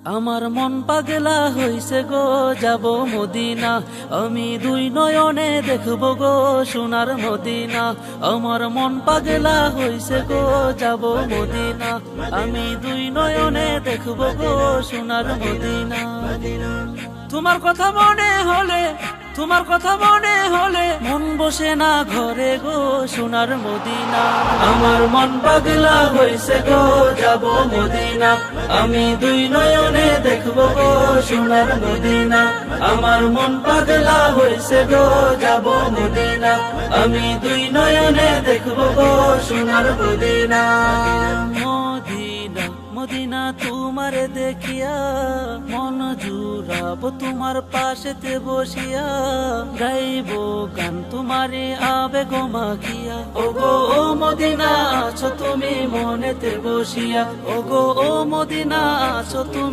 আমার মন পাগলা হইছে গো, যাব মদিনা। আমি দুই নয়নে দেখব গো সোনার মদিনা। আমার মন পাগলা হইছে গো, যাব মদিনা। আমি দুই নয়নে দেখব গো সোনার মদিনা। তোমার কথা মনে হলে, তোমার কথা মনে হলে মন বসে না ঘরে গো সোনার মদিনা। আমার মন পাগলা হইছে গো, যাব মদিনা। আমি দুই নয়নে দেখব গো সোনার মদিনা। আমার মন পাগলা হইছে গো, যাব মদিনা। আমি দুই নয়নে দেখব গো সোনার মদিনা। মদিনা মদিনা তোমারে দেখিয়া মন জুড়াবো তোমার পাশেতে বসিয়া। গাইব গান তোমারে আবেগ মাখিয়া। ওগো ও মদিনা আছো তুমি মনেতে বসিয়া। ওগো ও মদিনা আছো তুমি।